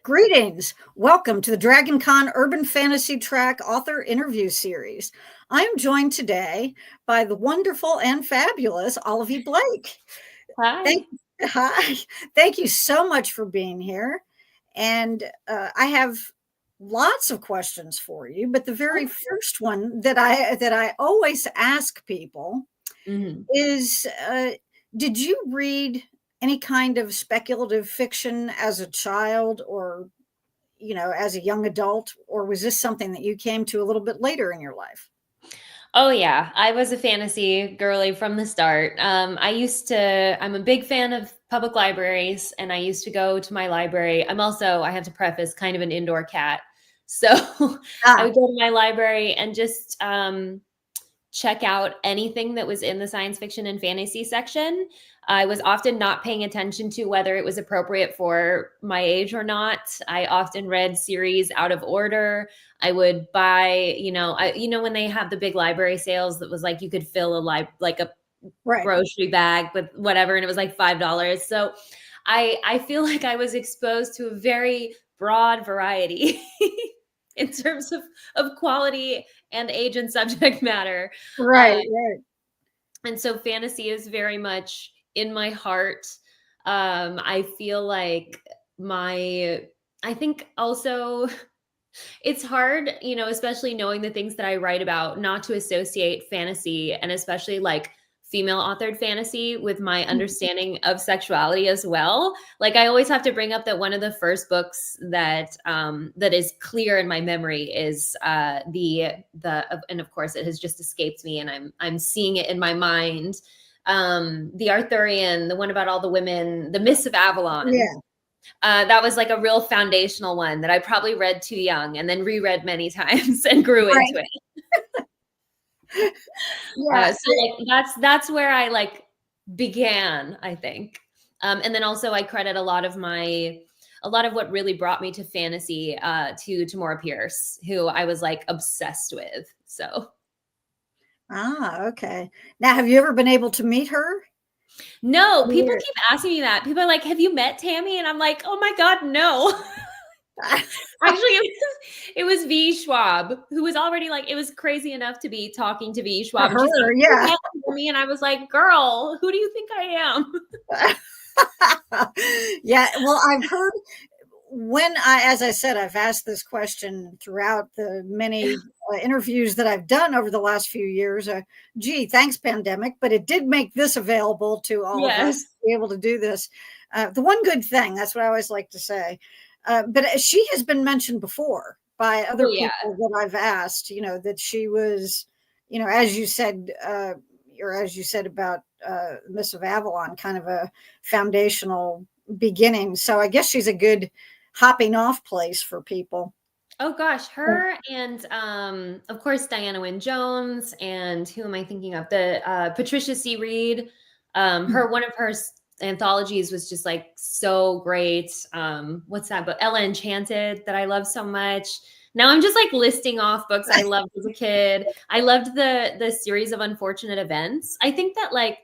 Greetings. Welcome to the Dragon Con Urban Fantasy Track author interview series. I am joined today by the wonderful and fabulous Olivie Blake. Hi. Hi. Thank you so much for being here. And I have lots of questions for you, but the very first one that I always ask people is did you read any kind of speculative fiction as a child or as a young adult, or was this something that you came to a little bit later in your life? Oh yeah, I was a fantasy girly from the start. I'm a big fan of public libraries, and I used to go to my library. I have to preface, kind of an indoor cat. So I would go to my library and just check out anything that was in the science fiction and fantasy section. I was often not paying attention to whether it was appropriate for my age or not. I often read series out of order. I would buy, when they have the big library sales that was like you could fill a grocery bag with whatever, and it was like $5. So I feel like I was exposed to a very broad variety in terms of quality and age and subject matter. Right. And so fantasy is very much in my heart. I feel like I think also it's hard, especially knowing the things that I write about, not to associate fantasy and especially like female authored fantasy with my understanding of sexuality as well. Like I always have to bring up that one of the first books that is clear in my memory is and of course it has just escaped me, and I'm seeing it in my mind. The Arthurian, the one about all the women, the Mists of Avalon. Yeah. That was like a real foundational one that I probably read too young and then reread many times and grew into it. Yeah. So like that's where I like began, I think. And then also I credit a lot of what really brought me to fantasy to Tamora Pierce, who I was like obsessed with. So. Okay. Now, have you ever been able to meet her? No, people keep asking me that. People are like, have you met Tammy? And I'm like, oh my God, no. Actually, it was V. Schwab, who was already like, it was crazy enough to be talking to V. Schwab. And she's like, yeah. Me, and I was like, girl, who do you think I am? Yeah. Well, I've heard as I said, I've asked this question throughout the many interviews that I've done over the last few years. Gee, thanks, pandemic, but it did make this available to all of us to be able to do this. The one good thing, that's what I always like to say. But she has been mentioned before by other people that I've asked, that she was, as you said, or as you said about Miss of Avalon, kind of a foundational beginning. So I guess she's a good hopping off place for people. Oh gosh, her and of course Diana Wynne Jones, and who am I thinking of? The Patricia C. Reed. One of her anthologies was just like so great. What's that book? Ella Enchanted, that I love so much. Now I'm just like listing off books I loved as a kid. I loved the series of Unfortunate Events. I think that like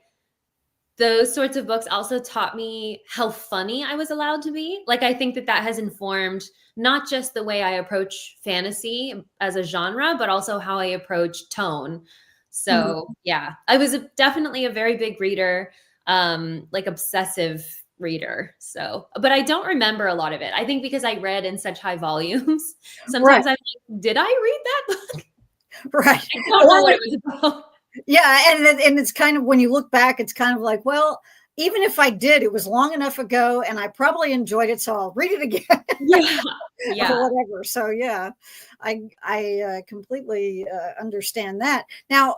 those sorts of books also taught me how funny I was allowed to be. Like, I think that has informed not just the way I approach fantasy as a genre, but also how I approach tone. So yeah, I was definitely a very big reader, like obsessive reader. So, but I don't remember a lot of it. I think because I read in such high volumes. Sometimes I'm like, did I read that book? Right. I don't know what it was about. Yeah, and it's kind of, when you look back, it's kind of like, well, even if I did, it was long enough ago, and I probably enjoyed it, so I'll read it again. Yeah. Or whatever. So yeah, I completely understand that. Now,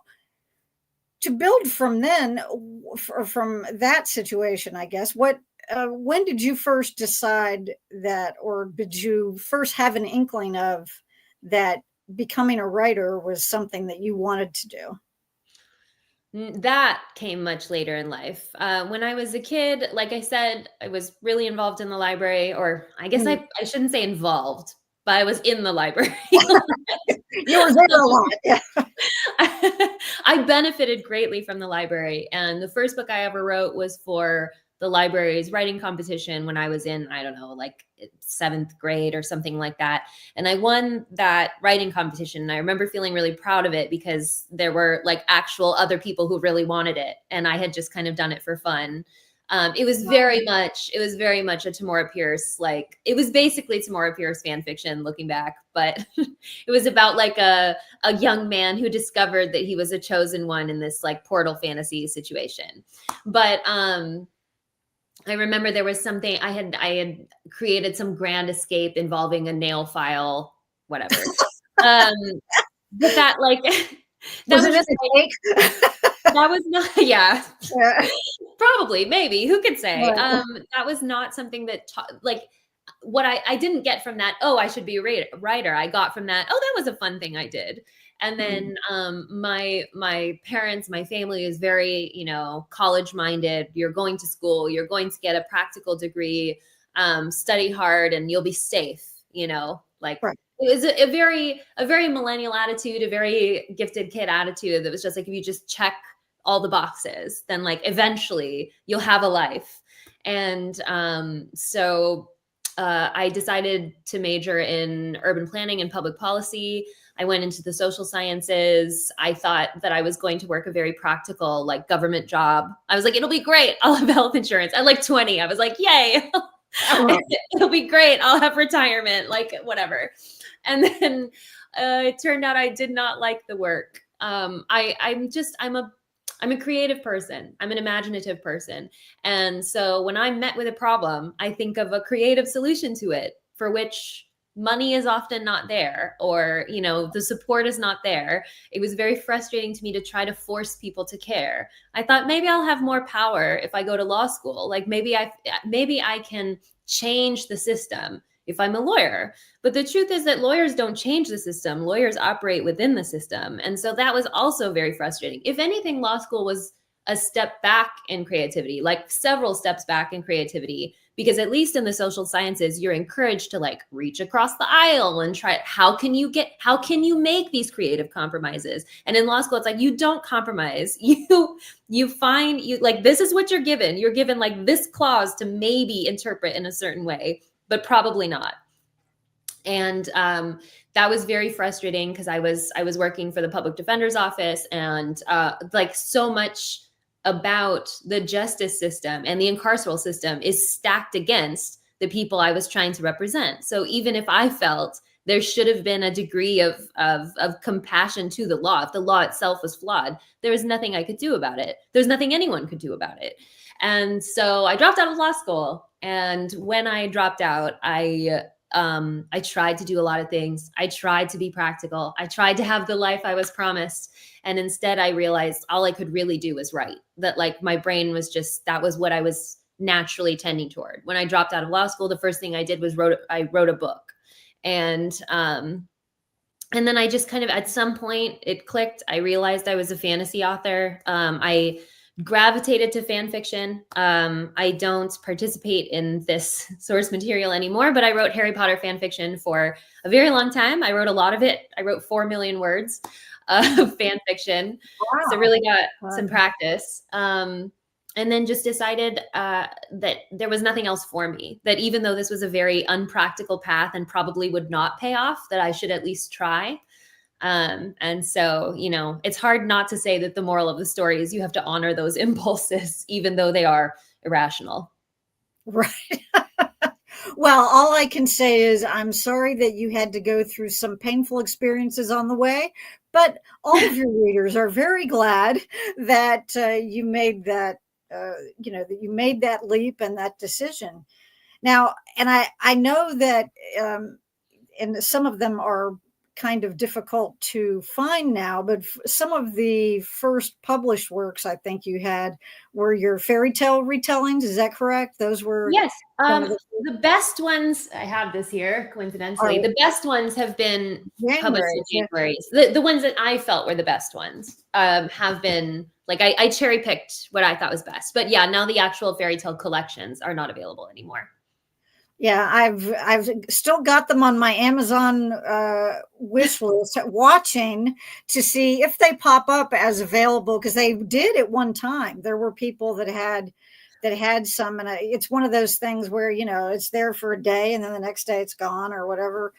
to build from then, from that situation, I guess, when did you first decide that, or did you first have an inkling of that becoming a writer was something that you wanted to do? That came much later in life. When I was a kid, like I said, I was really involved in the library, or I guess I shouldn't say involved, but I was in the library. You were there a lot. Yeah. I benefited greatly from the library. And the first book I ever wrote was for the library's writing competition when I was in, I don't know, like 7th grade or something like that. And I won that writing competition. And I remember feeling really proud of it because there were like actual other people who really wanted it. And I had just kind of done it for fun. It was very much a Tamora Pierce, like it was basically Tamora Pierce fan fiction looking back, but it was about like a young man who discovered that he was a chosen one in this like portal fantasy situation. But I remember there was something I had created some grand escape involving a nail file, whatever. But that like that was just like, that was not, yeah. Probably, maybe, who could say? That was not something that like what I didn't get from that, oh, I should be a writer. I got from that, oh, that was a fun thing I did. And then my parents, my family is very, you know, college minded. You're going to school, you're going to get a practical degree, study hard and you'll be safe, you know, like it was a very millennial attitude, a very gifted kid attitude that was just like, if you just check all the boxes, then like eventually you'll have a life. And so I decided to major in urban planning and public policy. I went into the social sciences. I thought that I was going to work a very practical, like government job. I was like, it'll be great. I'll have health insurance. At like 20, I was like, yay, it'll be great. I'll have retirement, like whatever. And then it turned out I did not like the work. I'm a creative person. I'm an imaginative person. And so when I'm met with a problem, I think of a creative solution to it for which money is often not there, or, you know, the support is not there. It was very frustrating to me to try to force people to care. I thought maybe I'll have more power if I go to law school. Like maybe I can change the system if I'm a lawyer. But the truth is that lawyers don't change the system. Lawyers operate within the system. And so that was also very frustrating. If anything, law school was a step back in creativity, like several steps back in creativity, because at least in the social sciences, you're encouraged to like reach across the aisle and try, how can you make these creative compromises? And in law school, it's like, you don't compromise. You find, like, this is what you're given. You're given like this clause to maybe interpret in a certain way, but probably not. And that was very frustrating because I was working for the public defender's office, and like so much about the justice system and the incarceral system is stacked against the people I was trying to represent. So even if I felt there should have been a degree of compassion to the law, if the law itself was flawed, there was nothing I could do about it. There's nothing anyone could do about it. And so I dropped out of law school. And when I dropped out, I tried to do a lot of things. I tried to be practical. I tried to have the life I was promised. And instead I realized all I could really do was write. That like my brain was just, that was what I was naturally tending toward. When I dropped out of law school, the first thing I did was I wrote a book. And then I just kind of, at some point it clicked. I realized I was a fantasy author. I gravitated to fan fiction. I don't participate in this source material anymore, but I wrote Harry Potter fan fiction for a very long time. I wrote a lot of it. I wrote 4 million words of fan fiction. Wow. So really got some practice. And then just decided that there was nothing else for me, that even though this was a very unpractical path and probably would not pay off, that I should at least try. And so, you know, it's hard not to say that the moral of the story is you have to honor those impulses, even though they are irrational. Right. Well, all I can say is I'm sorry that you had to go through some painful experiences on the way, but all of your readers are very glad that you made that, that you made that leap and that decision. Now, and I know that, and some of them are kind of difficult to find now, but some of the first published works I think you had were your fairy tale retellings. Is that correct? Those were, yes. The best ones, I have this here, coincidentally, the best ones have been published in Januaries. The ones that I felt were the best ones have been, like, I cherry picked what I thought was best. But yeah, now the actual fairy tale collections are not available anymore. Yeah, I've still got them on my Amazon wish list, watching to see if they pop up as available, because they did at one time. There were people that had that had some, and it's one of those things where, it's there for a day and then the next day it's gone or whatever.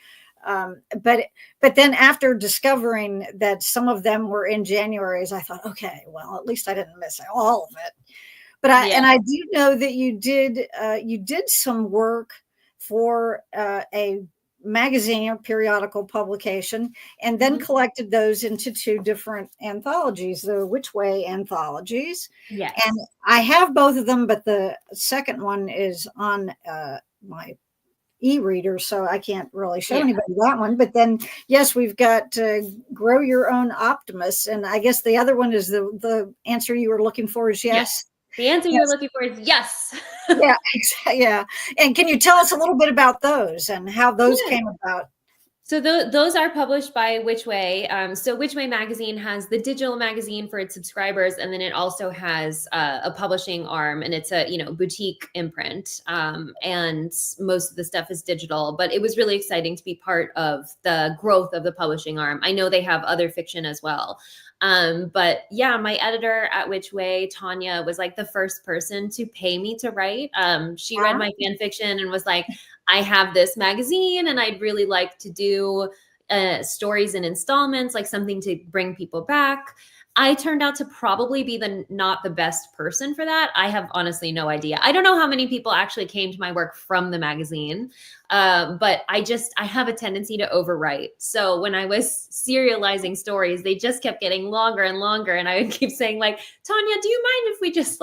But then after discovering that some of them were in Januaries, I thought, okay, well, at least I didn't miss all of it. But I do know that you did some work for a magazine or periodical publication, and then collected those into 2 different anthologies, the Which Way anthologies. Yes. And I have both of them, but the second one is on my e-reader, so I can't really show anybody that one. But then, yes, we've got Grow Your Own Optimist, and I guess the other one is the answer you were looking for is yes. The answer you're looking for is yes. Yeah, yeah. And can you tell us a little bit about those and how those came about? So those are published by Which Way. So Which Way magazine has the digital magazine for its subscribers, and then it also has a publishing arm, and it's a boutique imprint. And most of the stuff is digital, but it was really exciting to be part of the growth of the publishing arm. I know they have other fiction as well. But yeah, my editor at Which Way, Tanya, was like the first person to pay me to write. She read my fan fiction and was like, I have this magazine and I'd really like to do stories in installments, like something to bring people back. I turned out to probably be not the best person for that. I have honestly no idea. I don't know how many people actually came to my work from the magazine, but I have a tendency to overwrite. So when I was serializing stories, they just kept getting longer and longer. And I would keep saying like, Tanya, do you mind if we just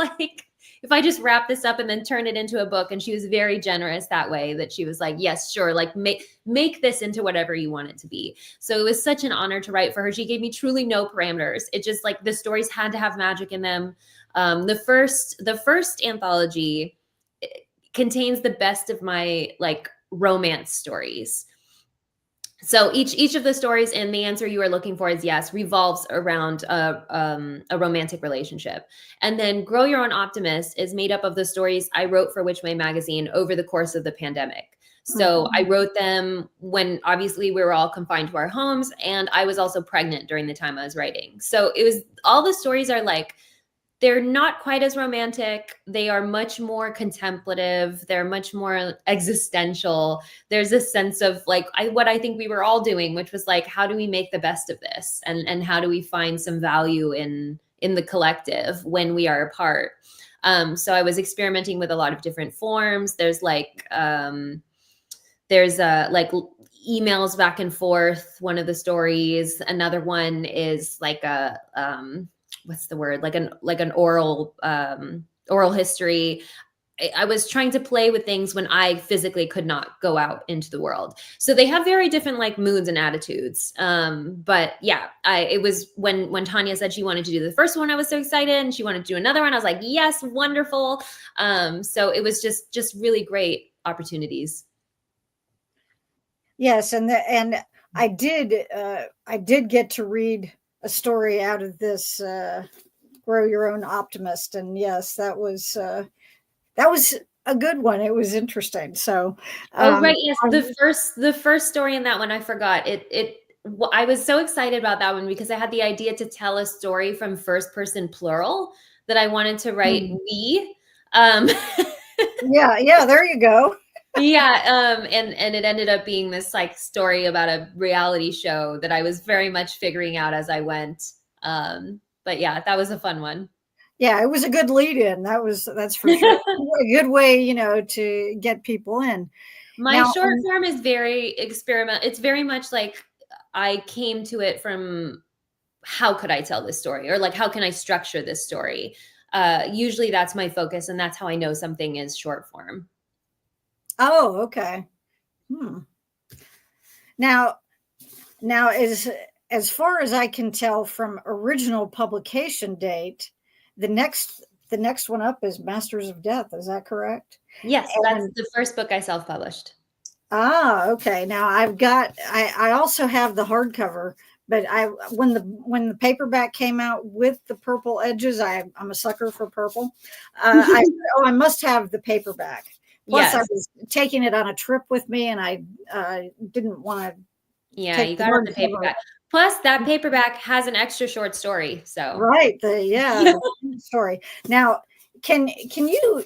if I just wrap this up and then turn it into a book? And she was very generous that way, that she was like, yes, sure. Like make this into whatever you want it to be. So it was such an honor to write for her. She gave me truly no parameters. It just like the stories had to have magic in them. The first anthology contains the best of my like romance stories. So each of the stories in The Answer You Are Looking For is Yes revolves around a romantic relationship. And then Grow Your Own Optimist is made up of the stories I wrote for Which Way magazine over the course of the pandemic. So I wrote them when obviously we were all confined to our homes, and I was also pregnant during the time I was writing. So it was, all the stories are like, they're not quite as romantic. They are much more contemplative. They're much more existential. There's a sense of like what I think we were all doing, which was like, how do we make the best of this? And how do we find some value in the collective when we are apart? So I was experimenting with a lot of different forms. There's like emails back and forth. One of the stories. Another one is like a what's the word? Like an oral history. I was trying to play with things when I physically could not go out into the world. So they have very different like moods and attitudes. But yeah, it was when Tanya said she wanted to do the first one, I was so excited, and she wanted to do another one. I was like, yes, wonderful. So it was just really great opportunities. Yes, and I did get to read a story out of this Grow Your Own Optimist, and yes, that was a good one. It was interesting. So right, yes, the first story in that one, I forgot it. I was so excited about that one because I had the idea to tell a story from first person plural that I wanted to write we. Yeah, there you go. Yeah, and it ended up being this like story about a reality show that I was very much figuring out as I went. But yeah, that was a fun one. Yeah, it was a good lead in. That's for sure. A good way, to get people in. My short form is very experiment. It's very much like I came to it from how could I tell this story, or like how can I structure this story? Usually that's my focus, and that's how I know something is short form. Oh, okay. Now, as far as I can tell from original publication date, the next one up is Masters of Death. Is that correct? Yes, that's the first book I self-published. Ah, okay. Now I also have the hardcover, but when the paperback came out with the purple edges, I'm a sucker for purple. I must have the paperback. Plus, I was taking it on a trip with me, and I didn't want to. Yeah, you got to have the paperback. Plus, that paperback has an extra short story. So right, the story. Now, can you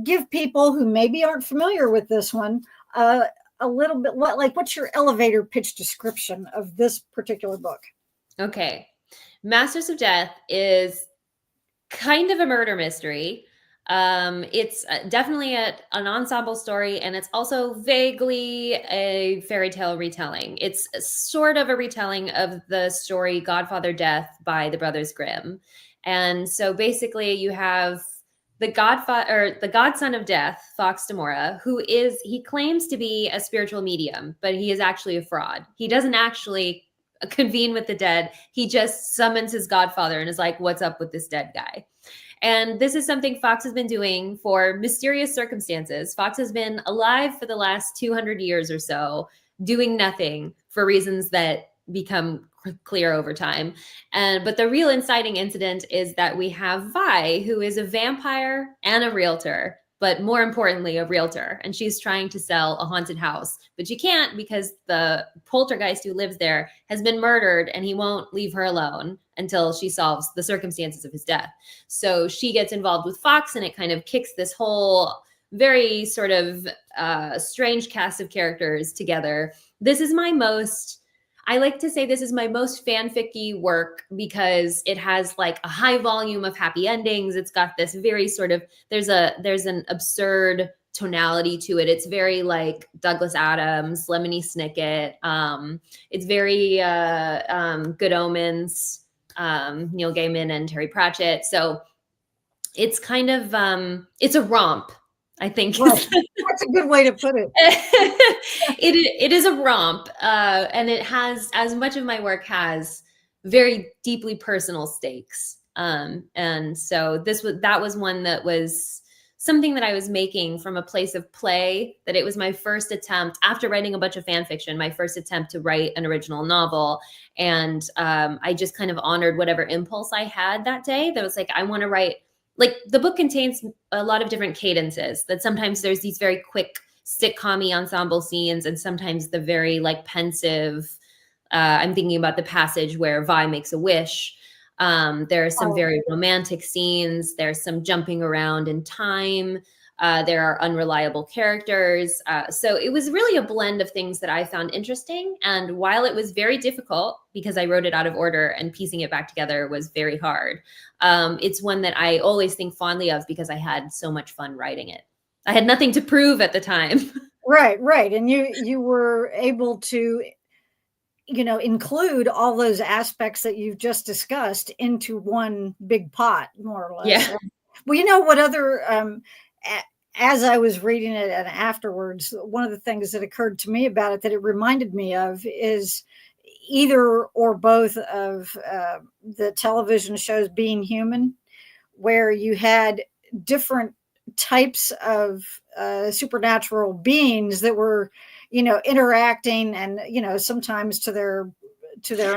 give people who maybe aren't familiar with this one a little bit, what's your elevator pitch description of this particular book? Okay. Masters of Death is kind of a murder mystery. It's definitely an ensemble story, and it's also vaguely a fairy tale retelling. It's sort of a retelling of the story Godfather Death by the Brothers Grimm. And so basically you have the godfather, or the godson of death, Fox Demora, he claims to be a spiritual medium, but he is actually a fraud. He doesn't actually convene with the dead. He just summons his godfather and is like, what's up with this dead guy? And this is something Fox has been doing for mysterious circumstances. Fox has been alive for the last 200 years or so, doing nothing for reasons that become clear over time. But the real inciting incident is that we have Vi, who is a vampire and a realtor, but more importantly, a realtor. And she's trying to sell a haunted house, but she can't because the poltergeist who lives there has been murdered, and he won't leave her alone until she solves the circumstances of his death. So she gets involved with Fox, and it kind of kicks this whole very sort of strange cast of characters together. I like to say this is my most fanfic-y work because it has like a high volume of happy endings. It's got this very sort of, there's an absurd tonality to it. It's very like Douglas Adams, Lemony Snicket. It's very Good Omens, Neil Gaiman and Terry Pratchett. So it's kind of, it's a romp, I think. Right. That's a good way to put it. It is a romp, and it has, as much of my work has, very deeply personal stakes. And so that was one that was something that I was making from a place of play, that it was my first attempt after writing a bunch of fan fiction, my first attempt to write an original novel. And I just kind of honored whatever impulse I had that day. That was like, I want to write, like, the book contains a lot of different cadences, that sometimes there's these very quick sitcom-y ensemble scenes, and sometimes the very like pensive, I'm thinking about the passage where Vi makes a wish. There are some very romantic scenes. There's some jumping around in time. There are unreliable characters. So it was really a blend of things that I found interesting. And while it was very difficult because I wrote it out of order and piecing it back together was very hard, it's one that I always think fondly of because I had so much fun writing it. I had nothing to prove at the time. Right. And you were able to, include all those aspects that you've just discussed into one big pot, more or less. Yeah. Well, what other, as I was reading it and afterwards, one of the things that occurred to me about it that it reminded me of is either or both of the television shows Being Human, where you had different types of supernatural beings that were, interacting and, sometimes to their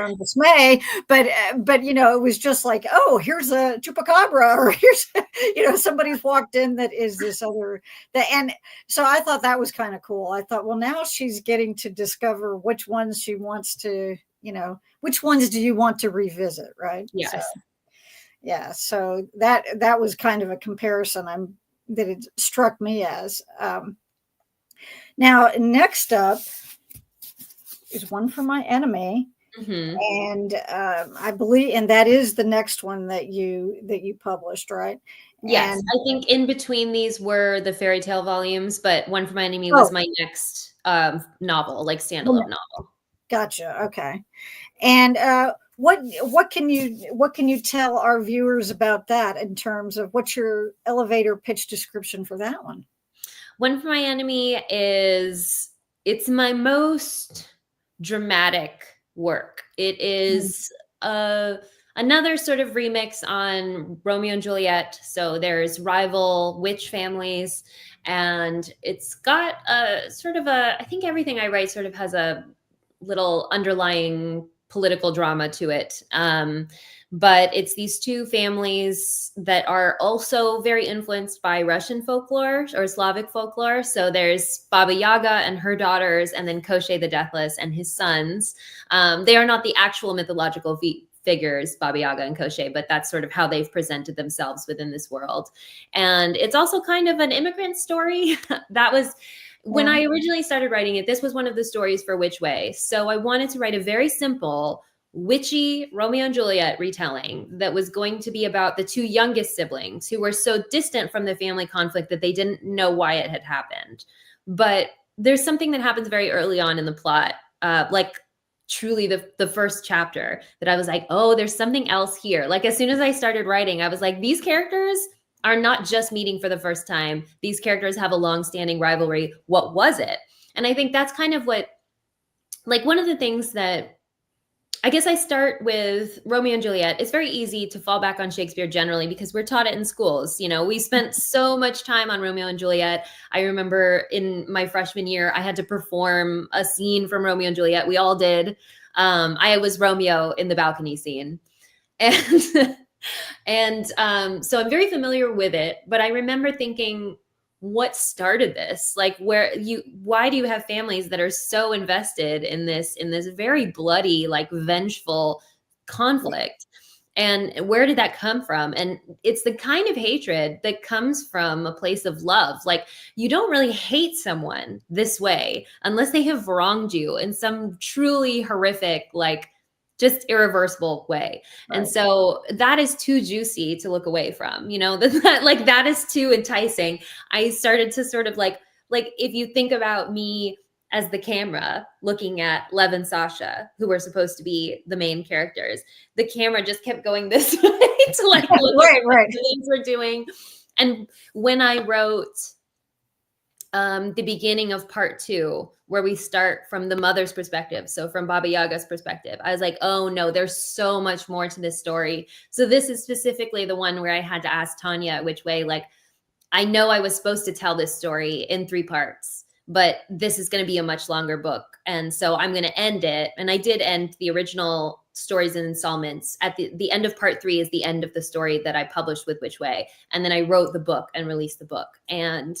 own dismay, but it was just like, oh, here's a chupacabra, or here's somebody's walked in that is this other that. And so I thought that was kind of cool. I thought, well, now she's getting to discover which ones she wants to, which ones do you want to revisit, right? Yes. So, yeah, so that was kind of a comparison that it struck me as. Now, next up is One for My Enemy. Mm-hmm. And I believe, and that is the next one that you published, right? Yes, and, I think in between these were the fairy tale volumes, but One for My Enemy was my next novel, like standalone novel. Gotcha. Okay. And what can you tell our viewers about that in terms of what's your elevator pitch description for that one? One for My Enemy it's my most dramatic work. It is another sort of remix on Romeo and Juliet. So there's rival witch families, and it's got a sort of I think everything I write sort of has a little underlying political drama to it. But it's these two families that are also very influenced by Russian folklore or Slavic folklore. So there's Baba Yaga and her daughters, and then Koschei the Deathless and his sons. They are not the actual mythological figures, Baba Yaga and Koschei, but that's sort of how they've presented themselves within this world. And it's also kind of an immigrant story. That was when I originally started writing it, this was one of the stories for Which Way. So I wanted to write a very simple, witchy Romeo and Juliet retelling that was going to be about the two youngest siblings who were so distant from the family conflict that they didn't know why it had happened. But there's something that happens very early on in the plot, like truly the first chapter, that I was like, oh, there's something else here. Like as soon as I started writing, I was like, these characters are not just meeting for the first time. These characters have a long-standing rivalry. What was it? And I think that's kind of what, like one of the things that I guess I start with Romeo and Juliet. It's very easy to fall back on Shakespeare generally because we're taught it in schools. You know, we spent so much time on Romeo and Juliet. I remember in my freshman year, I had to perform a scene from Romeo and Juliet. We all did. I was Romeo in the balcony scene. And so I'm very familiar with it, but I remember thinking, what started this? Like why do you have families that are so invested in this very bloody, like vengeful conflict? And where did that come from? And it's the kind of hatred that comes from a place of love. Like you don't really hate someone this way unless they have wronged you in some truly horrific, like just irreversible way. Right. And so that is too juicy to look away from, you know, that is too enticing. I started to sort of like if you think about me as the camera looking at Lev and Sasha, who were supposed to be the main characters, the camera just kept going this way to like look at what the things we're doing. And when I wrote the beginning of part 2, where we start from the mother's perspective, so from Baba Yaga's perspective, I was like, oh no, there's so much more to this story. So this is specifically the one where I had to ask Tanya Which Way, like, I know I was supposed to tell this story in 3 parts, but this is going to be a much longer book. And so I'm going to end it. And I did end the original stories in installments. At the end of part 3 is the end of the story that I published with Which Way. And then I wrote the book and released the book. And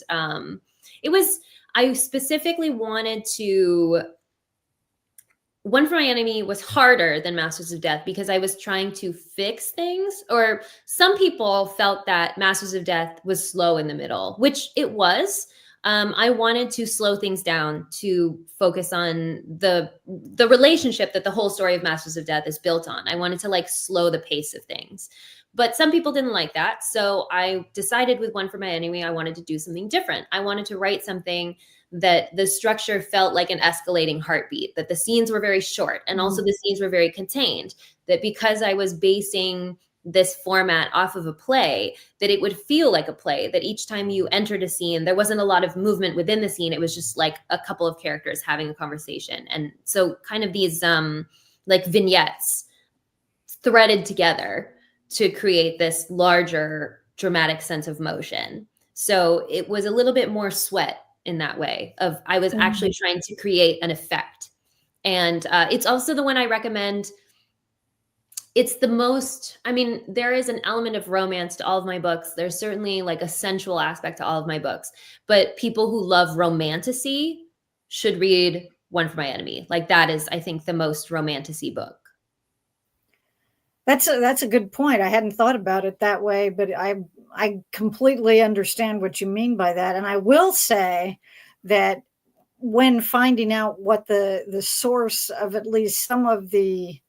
I specifically wanted to, One for My Enemy was harder than Masters of Death because I was trying to fix things, or some people felt that Masters of Death was slow in the middle, which it was. I wanted to slow things down to focus on the relationship that the whole story of Masters of Death is built on. I wanted to like slow the pace of things. But some people didn't like that. So I decided with One for My Enemy, I wanted to do something different. I wanted to write something that the structure felt like an escalating heartbeat, that the scenes were very short and also the scenes were very contained, that because I was basing this format off of a play, that it would feel like a play, that each time you entered a scene, there wasn't a lot of movement within the scene. It was just like a couple of characters having a conversation. And so kind of these like vignettes threaded together to create this larger dramatic sense of motion. So it was a little bit more sweat in that way of I was actually trying to create an effect. And it's also the one I recommend. It's the most, I mean, there is an element of romance to all of my books. There's certainly like a sensual aspect to all of my books, but people who love romantasy should read One for My Enemy. Like that is, I think, the most romantasy book. That's a good point. I hadn't thought about it that way, but I completely understand what you mean by that. And I will say that when finding out what the source of at least some of the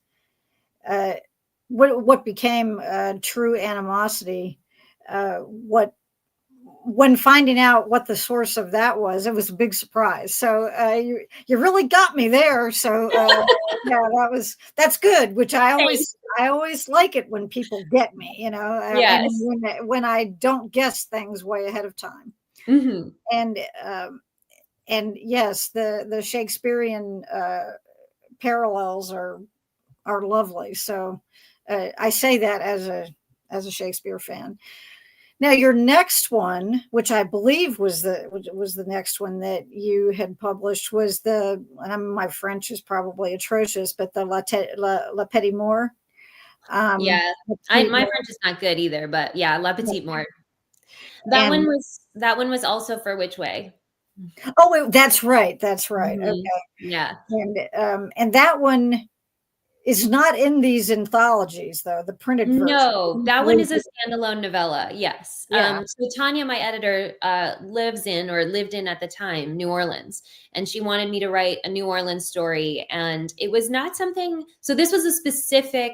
what became true animosity, when finding out what the source of that was, it was a big surprise. So you really got me there. So yeah, that's good. Which I always like it when people get me. You know, yes. when I don't guess things way ahead of time. Mm-hmm. And yes, the Shakespearean parallels are lovely. So I say that as a Shakespeare fan. Now, your next one, which I believe was the next one that you had published, was my French is probably atrocious, but the La Petite Mort. My French is not good either, but yeah, La Petite Mort. That one was also for Which Way. Oh, that's right. Mm-hmm. Okay. Yeah. And that one, is not in these anthologies, though, the printed version. No, that one is a standalone novella. Yes. Yeah. So Tanya, my editor, lives in or lived in at the time, New Orleans, and she wanted me to write a New Orleans story. And it was not something. So this was a specific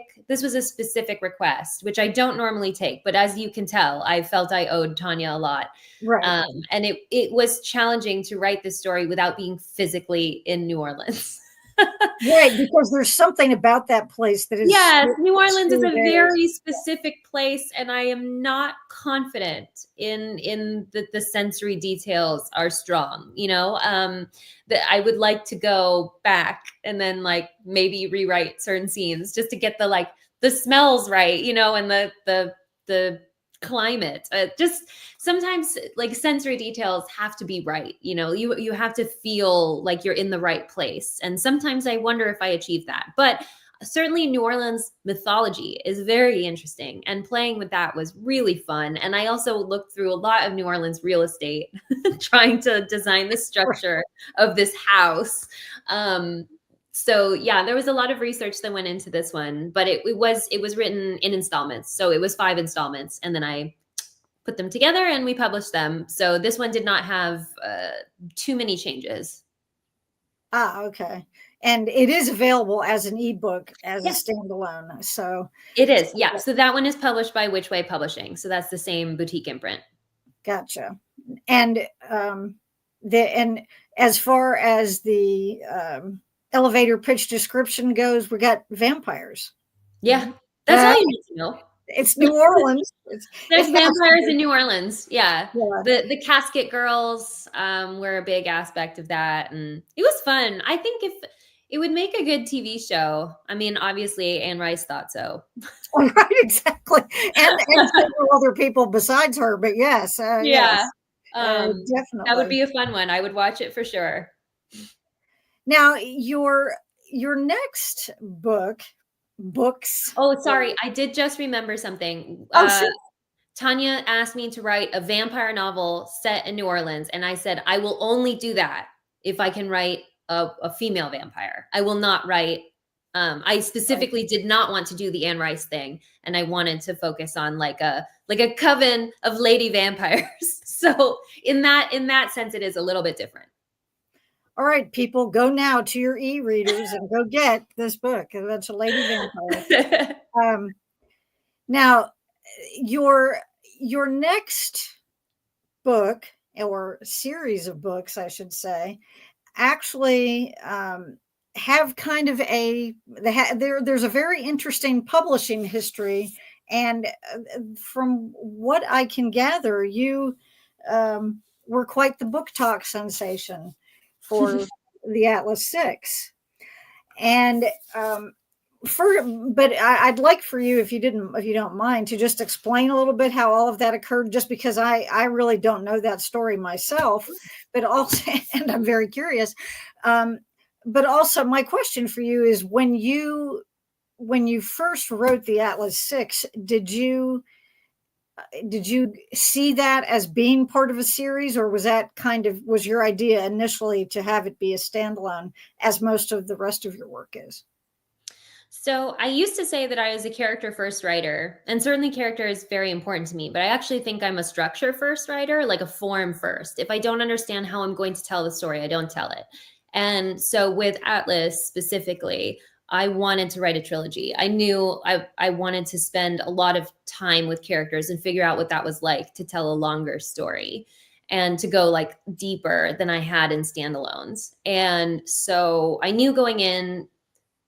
request, which I don't normally take, but as you can tell, I felt I owed Tanya a lot. Right. And it was challenging to write this story without being physically in New Orleans. Right, because there's something about that place that is Yes, New Orleans is still a there. very specific place, and I am not confident in the sensory details are strong. That I would like to go back and then like maybe rewrite certain scenes just to get the smells right, and the climate. Just sometimes like sensory details have to be right. You have to feel like you're in the right place, and sometimes I wonder if I achieve that, but certainly New Orleans mythology is very interesting, and playing with that was really fun. And I also looked through a lot of New Orleans real estate trying to design the structure of this house. So yeah, there was a lot of research that went into this one, but it was written in installments. So it was 5 installments, and then I put them together and we published them. So this one did not have too many changes. Okay. And it is available as an ebook, as a standalone. So it is, yeah. So that one is published by Which Way Publishing. So that's the same boutique imprint. Gotcha. And and as far as the elevator pitch description goes, we got vampires. Yeah, that's all you need to know. It's New Orleans. There's vampires in New Orleans. Yeah. Yeah. The casket girls were a big aspect of that. And it was fun. I think if it would make a good TV show. I mean, obviously Anne Rice thought so. Right, exactly. And several other people besides her, but yes. Yeah. Yes. Definitely. That would be a fun one. I would watch it for sure. Now, your next books. Oh, sorry. I did just remember something. Sure. Tanya asked me to write a vampire novel set in New Orleans. And I said, I will only do that if I can write a female vampire. I will not write. I specifically did not want to do the Anne Rice thing. And I wanted to focus on like a coven of lady vampires. So in that sense, it is a little bit different. All right, people, go now to your e-readers and go get this book. That's a lady vampire. Now, your next book, or series of books, I should say, actually have kind of there's a very interesting publishing history. And from what I can gather, you were quite the book talk sensation for the Atlas 6. And but I'd like for you, if you don't mind, to just explain a little bit how all of that occurred, just because I really don't know that story myself, but also, and I'm very curious. But also my question for you is, when you first wrote the Atlas 6, did you see that as being part of a series, or was your idea initially to have it be a standalone, as most of the rest of your work is? So I used to say that I was a character first writer, and certainly character is very important to me, but I actually think I'm a structure first writer, like a form first. If I don't understand how I'm going to tell the story, I don't tell it. And so with Atlas specifically, I wanted to write a trilogy. I knew I wanted to spend a lot of time with characters and figure out what that was like to tell a longer story and to go like deeper than I had in standalones. And so I knew going in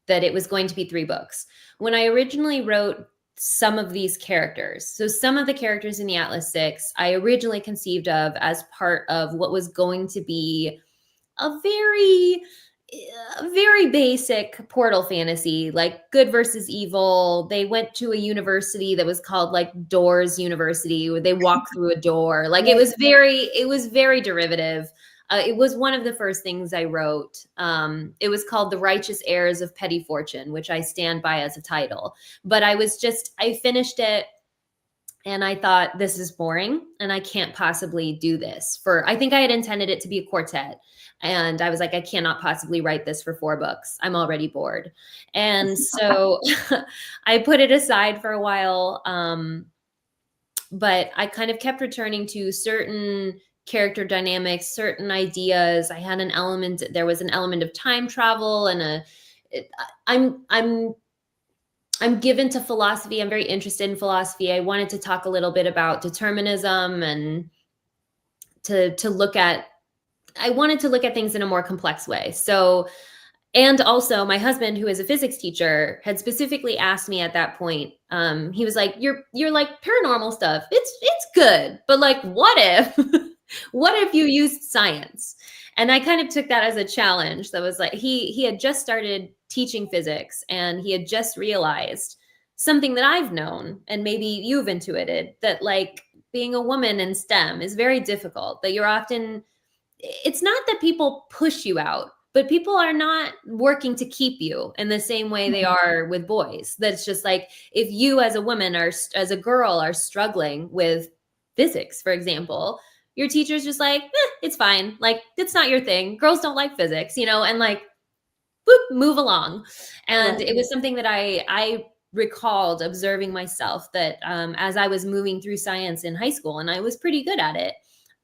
that it was going to be 3 books. When I originally wrote some of these characters, so some of the characters in the Atlas 6, I originally conceived of as part of what was going to be a very basic portal fantasy, like good versus evil. They went to a university that was called like Doors University, where they walk through a door. Like it was very derivative. It was one of the first things I wrote. It was called The Righteous Heirs of Petty Fortune, which I stand by as a title. But I finished it And I thought, this is boring and I can't possibly do this for, I think I had intended it to be a quartet. And I was like, I cannot possibly write this for 4 books. I'm already bored. And so I put it aside for a while. But I kind of kept returning to certain character dynamics, certain ideas. I had there was an element of time travel and I'm given to philosophy. I'm very interested in philosophy. I wanted to talk a little bit about determinism and to look at I wanted to look at things in a more complex way. So, and also my husband, who is a physics teacher, had specifically asked me at that point. He was like, "You're like paranormal stuff. It's good, but like, what if, what if you used science?" And I kind of took that as a challenge. That was like he had just started teaching physics, and he had just realized something that I've known, and maybe you've intuited, that like being a woman in STEM is very difficult. That you're often it's not that people push you out, but people are not working to keep you in the same way they are with boys. That's just like, if you as a woman as a girl are struggling with physics, for example, your teacher's just like, it's fine. Like, it's not your thing. Girls don't like physics, and like, boop, move along. And Right. it was something that I recalled observing myself, that as I was moving through science in high school, and I was pretty good at it.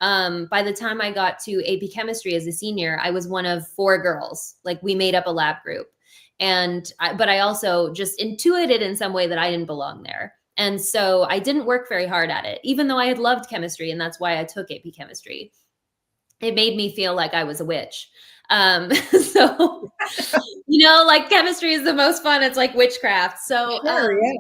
By the time I got to AP chemistry as a senior, I was one of 4 girls. Like, we made up a lab group. But I also just intuited in some way that I didn't belong there. And so I didn't work very hard at it, even though I had loved chemistry. And that's why I took AP chemistry. It made me feel like I was a witch. So, like, chemistry is the most fun. It's like witchcraft. So, Sure, yeah.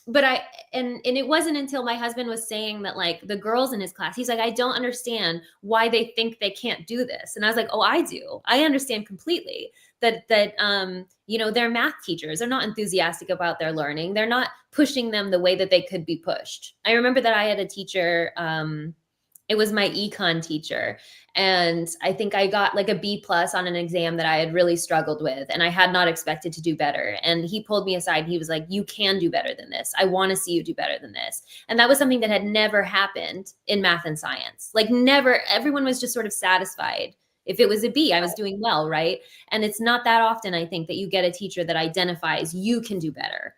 but and it wasn't until my husband was saying that, like, the girls in his class, he's like, I don't understand why they think they can't do this. And I was like, oh, I do. I understand completely that their math teachers are not enthusiastic about their learning. They're not pushing them the way that they could be pushed. I remember that I had a teacher, it was my econ teacher. And I think I got like a B+ on an exam that I had really struggled with, and I had not expected to do better. And he pulled me aside. He was like, you can do better than this. I want to see you do better than this. And that was something that had never happened in math and science. Like, never. Everyone was just sort of satisfied. If it was a B, I was doing well, right? And it's not that often, I think, that you get a teacher that identifies you can do better.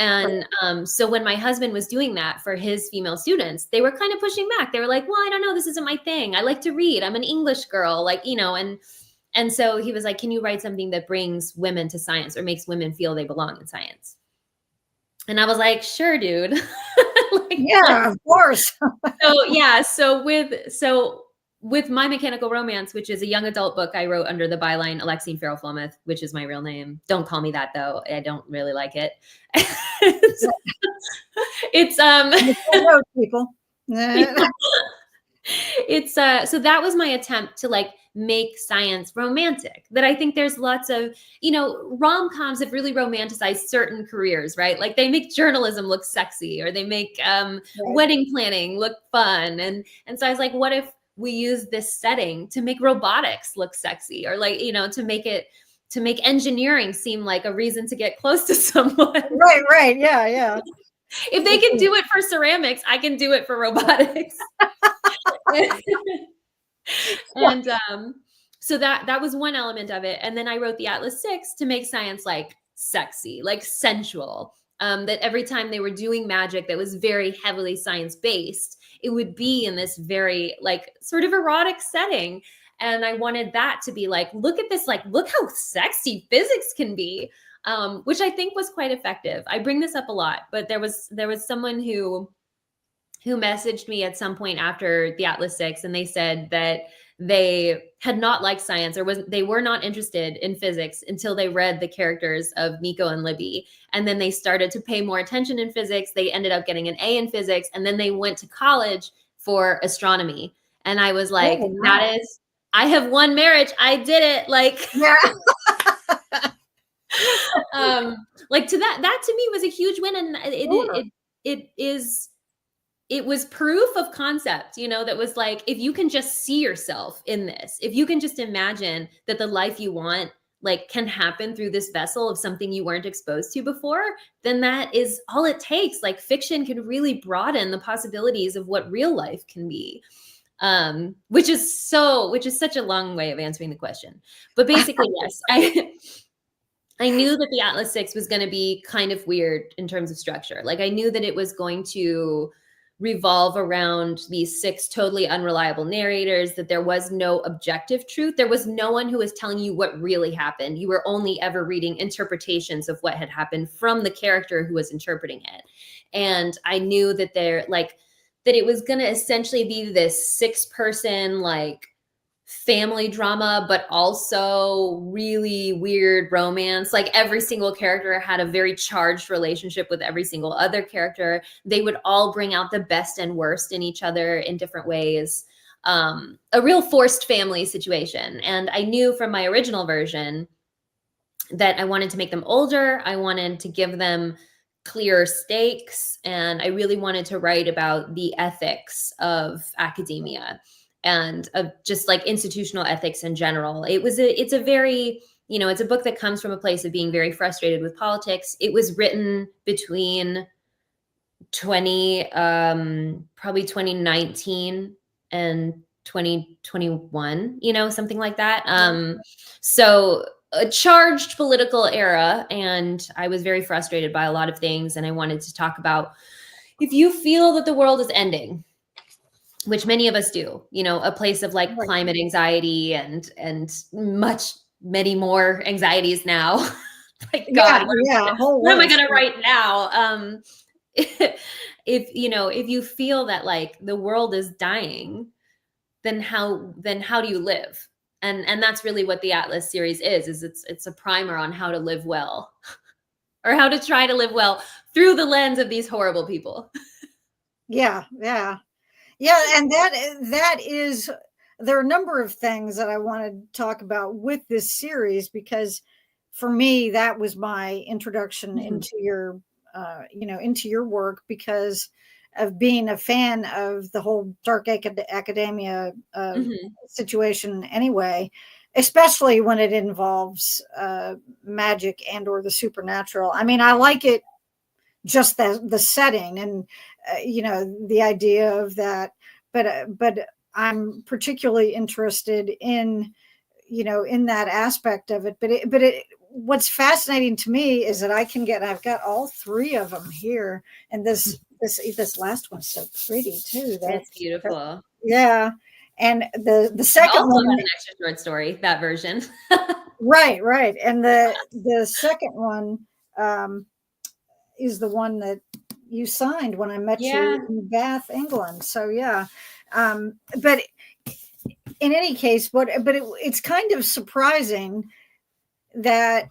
And so when my husband was doing that for his female students, they were kind of pushing back. They were like, well, I don't know. This isn't my thing. I like to read. I'm an English girl, like, and so he was like, can you write something that brings women to science or makes women feel they belong in science? And I was like, sure, dude. Like, Yeah, of course. so yeah. So with My Mechanical Romance, which is a young adult book I wrote under the byline Alexine Farrell Flomuth, which is my real name. Don't call me that, though. I don't really like it. It's people. It's so that was my attempt to like make science romantic. That I think there's lots of, rom-coms have really romanticized certain careers, right? Like, they make journalism look sexy, or they make wedding planning look fun. And so I was like, what if we use this setting to make robotics look sexy, or like, to make engineering seem like a reason to get close to someone. Right. Yeah. If they can do it for ceramics, I can do it for robotics. And so that was one element of it. And then I wrote the Atlas 6 to make science like sexy, like sensual. That every time they were doing magic that was very heavily science-based, it would be in this very like sort of erotic setting. And I wanted that to be like, look at this, like, look how sexy physics can be, which I think was quite effective. I bring this up a lot, but there was someone who messaged me at some point after the Atlas 6, and they said that they had not liked science, or they were not interested in physics until they read the characters of Nico and Libby. And then they started to pay more attention in physics. They ended up getting an A in physics. And then they went to college for astronomy. And I was like, Oh, wow. I have won marriage. I did it. Like, Yeah. like, to that to me was a huge win. And Sure. it was proof of concept, that was like, if you can just see yourself in this, if you can just imagine that the life you want like can happen through this vessel of something you weren't exposed to before, then that is all it takes. Like fiction can really broaden the possibilities of what real life can be. Which is such a long way of answering the question. But basically, yes, I knew that the Atlas 6 was going to be kind of weird in terms of structure. Like I knew that it was going to revolve around these 6 totally unreliable narrators, that there was no objective truth. There was no one who was telling you what really happened. You were only ever reading interpretations of what had happened from the character who was interpreting it. And I knew that that it was going to essentially be this 6-person like family drama, but also really weird romance. Like every single character had a very charged relationship with every single other character. They would all bring out the best and worst in each other in different ways. A real forced family situation. And I knew from my original version that I wanted to make them older. I wanted to give them clear stakes. And I really wanted to write about the ethics of academia and of just like institutional ethics in general. It's a very, it's a book that comes from a place of being very frustrated with politics. It was written between probably 2019 and 2021, something like that. So a charged political era, and I was very frustrated by a lot of things. And I wanted to talk about, if you feel that the world is ending, which many of us do, a place of like climate anxiety and many more anxieties now. Like, God, what am I going to write now? If you feel that like the world is dying, then how do you live? And that's really what the Atlas series is it's a primer on how to live well or how to try to live well through the lens of these horrible people. Yeah. And that is, there are a number of things that I want to talk about with this series, because for me, that was my introduction into your, into your work, because of being a fan of the whole dark academia situation anyway, especially when it involves magic and or the supernatural. I mean, I like it, just the setting and the idea of that, but I'm particularly interested in in that aspect of it. But what's fascinating to me is that I've got all 3 of them here, and this last one's so pretty too. That's beautiful. Yeah. And the second also one, has an extra short story, that version. right, and the second one is the one that you signed when I met you in Bath, England. So yeah, but in any case, it's kind of surprising that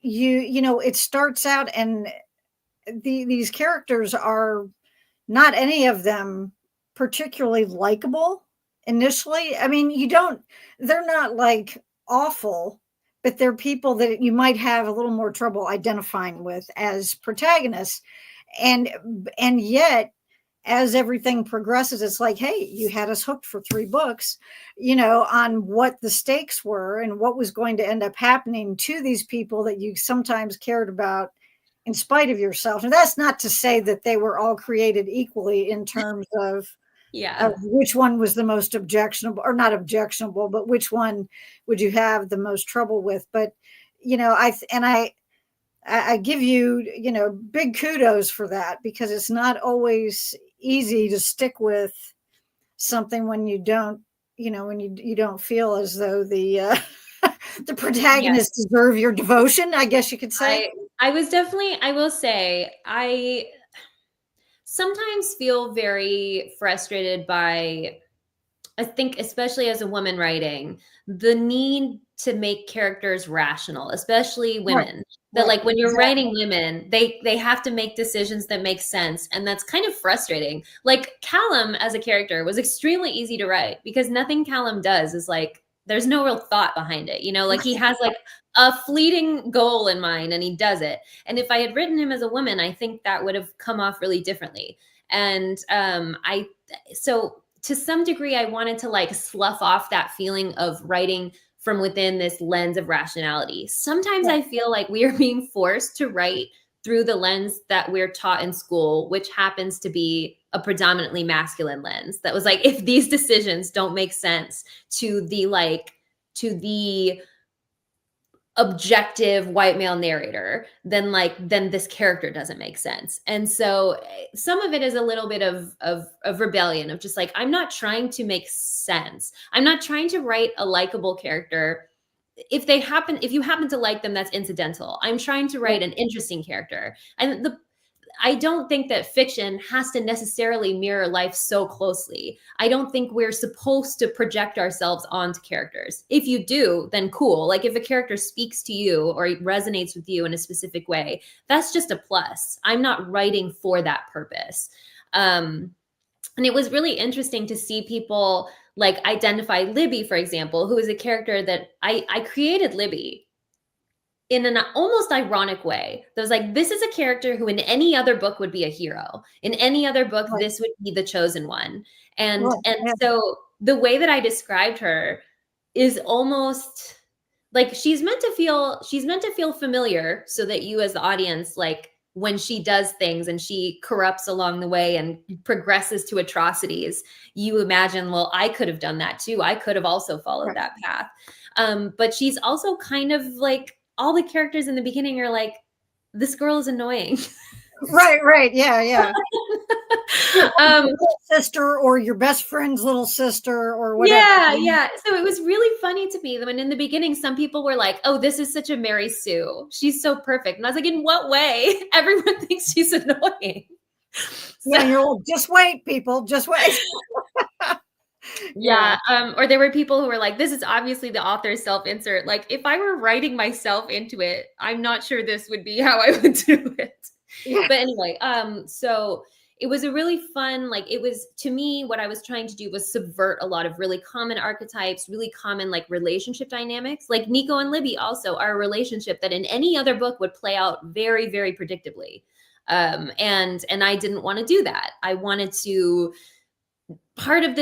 it starts out and these characters are not any of them particularly likable initially. I mean, they're not like awful, but they're people that you might have a little more trouble identifying with as protagonists. And yet, as everything progresses, it's like, hey, you had us hooked for 3 books, on what the stakes were and what was going to end up happening to these people that you sometimes cared about in spite of yourself. And that's not to say that they were all created equally in terms of which one was the most objectionable, or not objectionable, but which one would you have the most trouble with. But I give you big kudos for that, because it's not always easy to stick with something when you don't when you don't feel as though the the protagonists deserve your devotion, I guess you could say. I will say, I sometimes feel very frustrated by, I think, especially as a woman writing, the need to make characters rational, especially women. That like when you're writing women, they have to make decisions that make sense. And that's kind of frustrating. Like Callum as a character was extremely easy to write, because nothing Callum does is like, there's no real thought behind it. Like he has like a fleeting goal in mind and he does it. And if I had written him as a woman, I think that would have come off really differently. And so to some degree, I wanted to like slough off that feeling of writing from within this lens of rationality. Sometimes I feel like we are being forced to write through the lens that we're taught in school, which happens to be a predominantly masculine lens. That was like, if these decisions don't make sense to the objective white male narrator, then this character doesn't make sense. And so some of it is a little bit of rebellion, of just like, I'm not trying to make sense. I'm not trying to write a likable character. If you happen to like them, that's incidental. I'm trying to write an interesting character. And I don't think that fiction has to necessarily mirror life so closely. I don't think we're supposed to project ourselves onto characters. If you do, then cool. Like if a character speaks to you or resonates with you in a specific way, that's just a plus. I'm not writing for that purpose. And it was really interesting to see people like identify Libby, for example, who is a character that I created Libby in an almost ironic way. That was like, this is a character who in any other book would be a hero. In any other book, this would be the chosen one. And so the way that I described her is almost like she's meant to feel familiar, so that you as the audience, like when she does things and she corrupts along the way and progresses to atrocities, you imagine, well, I could have done that too. I could have also followed that path. But she's also kind of like, all the characters in the beginning are like, this girl is annoying. Right. Yeah. Little sister, or your best friend's little sister, or whatever. Yeah. So it was really funny to me when in the beginning, some people were like, oh, this is such a Mary Sue. She's so perfect. And I was like, in what way? Everyone thinks she's annoying. Yeah, you're like, just wait, people, just wait. Yeah. Or there were people who were like, this is obviously the author's self-insert. Like, if I were writing myself into it, I'm not sure this would be how I would do it. Yeah. But anyway, so it was a really fun, like, it was, to me, what I was trying to do was subvert a lot of really common archetypes, really common like relationship dynamics. Like Nico and Libby also are a relationship that in any other book would play out very, very predictably. And I didn't want to do that. I wanted to, part of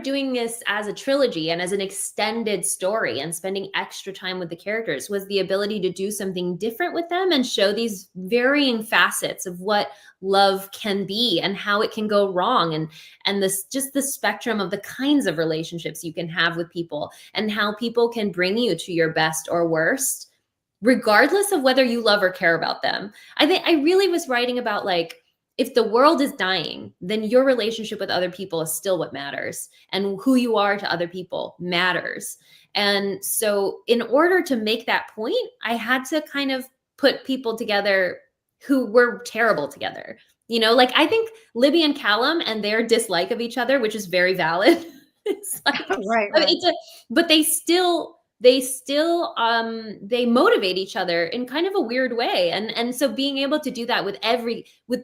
doing this as a trilogy and as an extended story and spending extra time with the characters was the ability to do something different with them and show these varying facets of what love can be and how it can go wrong, and this, just the spectrum of the kinds of relationships you can have with people and how people can bring you to your best or worst, regardless of whether you love or care about them. I think I really was writing about, like, if the world is dying, then your relationship with other people is still what matters, and who you are to other people matters. And so in order to make that point, I had to kind of put people together who were terrible together. You know, like I think Libby and Callum and their dislike of each other, which is very valid. It's like, right. But they motivate each other in kind of a weird way. And so being able to do that with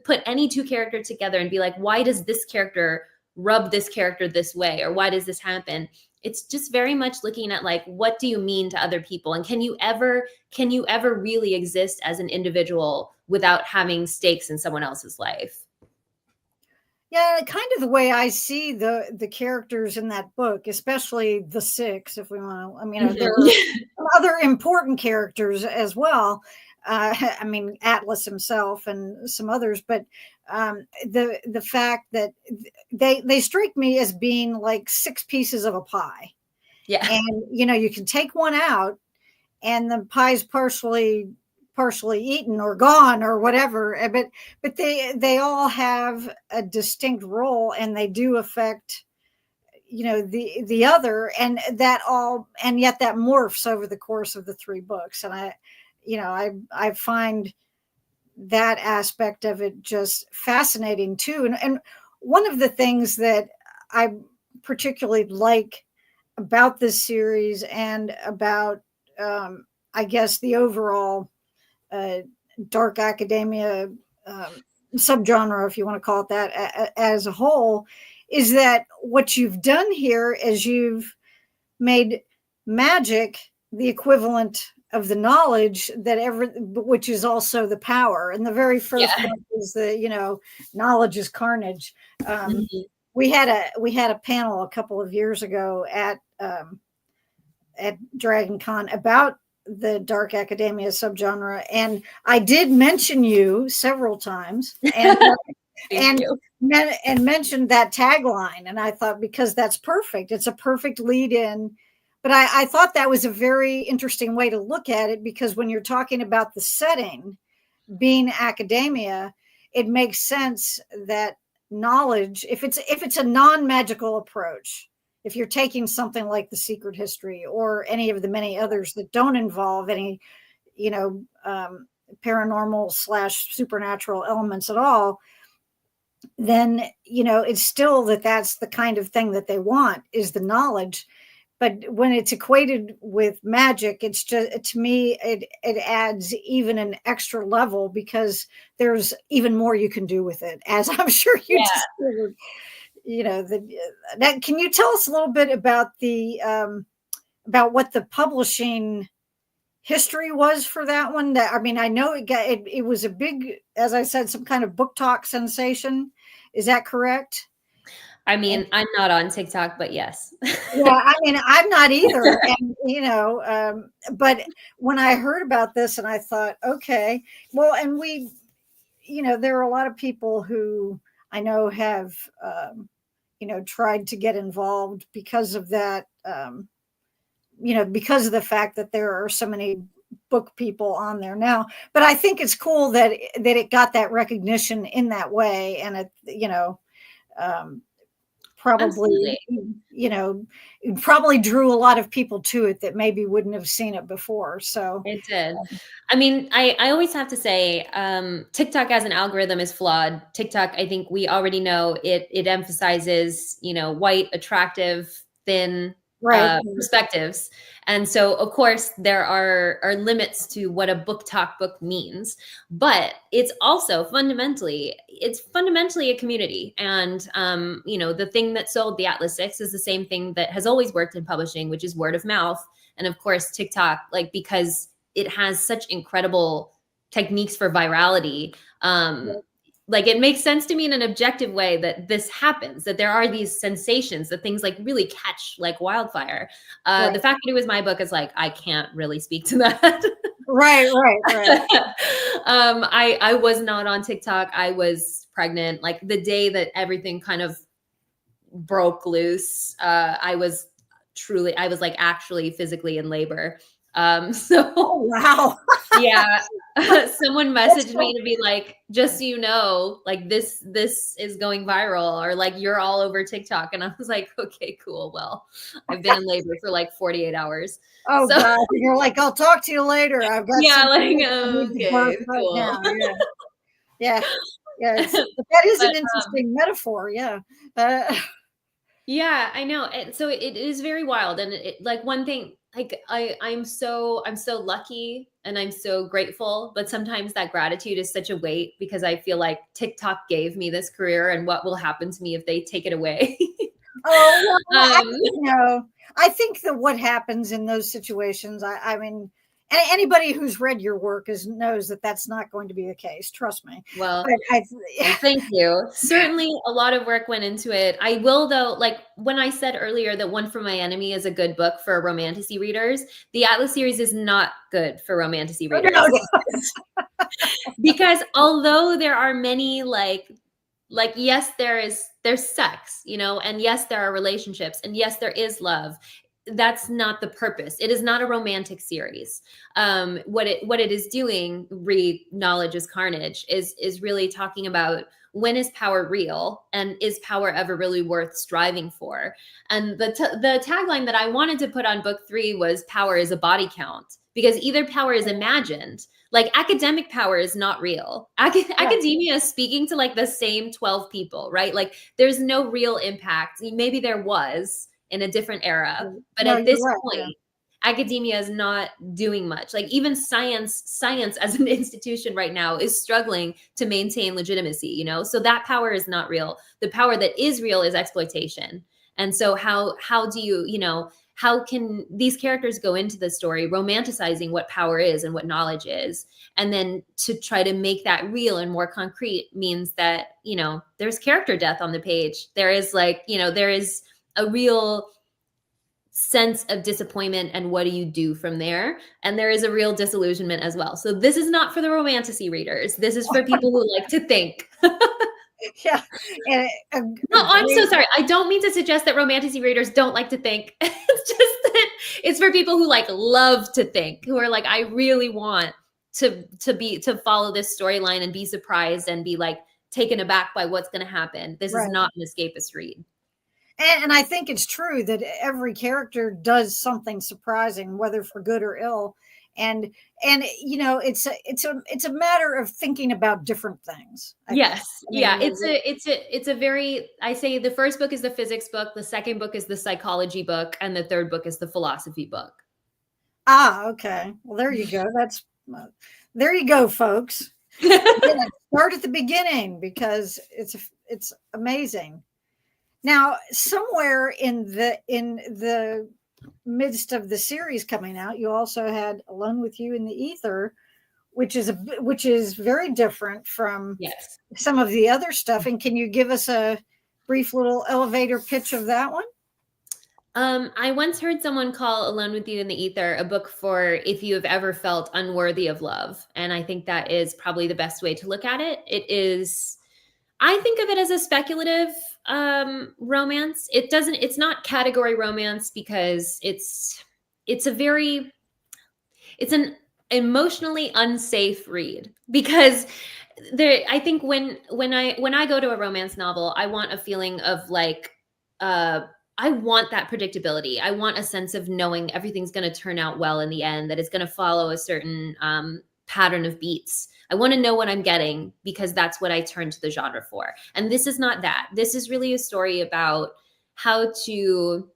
put any two characters together and be like, why does this character rub this character this way? Or why does this happen? It's just very much looking at, like, what do you mean to other people? And can you ever really exist as an individual without having stakes in someone else's life? Yeah, kind of the way I see the characters in that book, especially the six, if we want to. I mean, there are other important characters as well. I mean, Atlas himself and some others, but the fact that they strike me as being like six pieces of a pie. Yeah, and you can take one out, and the pie's partially eaten or gone or whatever, but they all have a distinct role, and they do affect the other, and yet that morphs over the course of the three books. And I find that aspect of it just fascinating too. And one of the things that I particularly like about this series, and about I guess the overall dark academia subgenre, if you want to call it that, as a whole, is that what you've done here is you've made magic the equivalent of the knowledge which is also the power. And the very first book is the knowledge is carnage. We had a panel a couple of years ago at at Dragon Con about the dark academia subgenre, and I did mention you several times, and Thank and you. and mentioned that tagline, and I thought, because that's perfect, it's a perfect lead in. But I thought that was a very interesting way to look at it, because when you're talking about the setting being academia, it makes sense that knowledge, if it's a non-magical approach, if you're taking something like The Secret History or any of the many others that don't involve any, you know, paranormal slash supernatural elements at all, then, it's still that's the kind of thing that they want, is the knowledge. But when it's equated with magic, it's just, to me, it adds even an extra level, because there's even more you can do with it, as I'm sure you Yeah. discovered. That, can you tell us a little bit about the about what the publishing history was for that one? That, I mean, I know it was a big, as I said, some kind of book talk sensation. Is that correct? I mean, I'm not on TikTok, but yes. Yeah, I mean, I'm not either. And, but when I heard about this, and I thought, okay, well, and there are a lot of people who I know have, tried to get involved because of that, because of the fact that there are so many book people on there now. But I think it's cool that it got that recognition in that way. And um, probably, Absolutely. it probably drew a lot of people to it that maybe wouldn't have seen it before. So It did. I mean, I always have to say, TikTok as an algorithm is flawed. TikTok, I think we already know it emphasizes, white, attractive, thin right, perspectives. And so, of course, there are limits to what a book talk book means. But it's fundamentally a community. And, the thing that sold the Atlas 6 is the same thing that has always worked in publishing, which is word of mouth. And of course, TikTok, because it has such incredible techniques for virality. It makes sense to me in an objective way that this happens, that there are these sensations, that things really catch like wildfire. right, The fact that it was my book is I can't really speak to that. right. I was not on TikTok. I was pregnant. Like the day that everything kind of broke loose, I was actually physically in labor. So Oh, wow. yeah, someone messaged me to be like, just so you know, this is going viral, or you're all over TikTok. And I was like, okay, cool. Well, I've been in labor for 48 hours. Oh, So God. You're like, I'll talk to you later. I've got yeah, something I need to birth okay, right cool. now. Yeah. But that is But an interesting metaphor. Yeah. yeah, I know. And so it is very wild. And one thing, I'm so lucky and I'm so grateful, but sometimes that gratitude is such a weight, because I feel like TikTok gave me this career, and what will happen to me if they take it away? Oh, well, um I think that what happens in those situations, I mean, anybody who's read your work knows that that's not going to be the case. Trust me. well, But well, thank you. Certainly a lot of work went into it. I will, though, when I said earlier that One for My Enemy is a good book for romantasy readers, the Atlas series is not good for romantasy readers. no. Because although there are many yes, there's sex, and yes, there are relationships, and yes, there is love. That's not the purpose. It is not a romantic series. What it is doing, read Knowledge is Carnage, is really talking about, when is power real, and is power ever really worth striving for? And the tagline that I wanted to put on book 3 was, power is a body count, because either power is imagined, academic power is not real. Academia is speaking to the same 12 people, right? There's no real impact. Maybe there was in a different era, but No, at this you're right. point, academia is not doing much. Even science as an institution right now is struggling to maintain legitimacy, so that power is not real. The power that is real is exploitation. And so how do you, how can these characters go into the story romanticizing what power is and what knowledge is? And then to try to make that real and more concrete means that, there's character death on the page. There is there is a real sense of disappointment and what do you do from there, and there is a real disillusionment as well. So this is not for the romantasy readers. This is for people who like to think. Yeah. And No, I'm so sorry. I don't mean to suggest that romantasy readers don't like to think. It's just that it's for people who like love to think, who are like, I really want to follow this storyline and be surprised and be like taken aback by what's going to happen. This is not an escapist read. And I think it's true that every character does something surprising, whether for good or ill. And you know, it's a matter of thinking about different things. Yes. Yeah. It's a very, I say the first book is the physics book, the second book is the psychology book, and the third book is the philosophy book. Ah, okay. Well, there you go. There you go, folks. Start at the beginning because it's amazing. Now, somewhere in the midst of the series coming out, you also had Alone with You in the Ether, which is very different from some of the other stuff. And can you give us a brief little elevator pitch of that one? I once heard someone call Alone with You in the Ether a book for if you have ever felt unworthy of love. And I think that is probably the best way to look at it. It is, I think of it as a speculative romance. It's not category romance because it's an emotionally unsafe read, because I think when I go to a romance novel, I want a feeling of like, I want that predictability. I want a sense of knowing everything's going to turn out well in the end, that it's going to follow a certain pattern of beats. I want to know what I'm getting because that's what I turn to the genre for. And this is not that. This is really a story about how to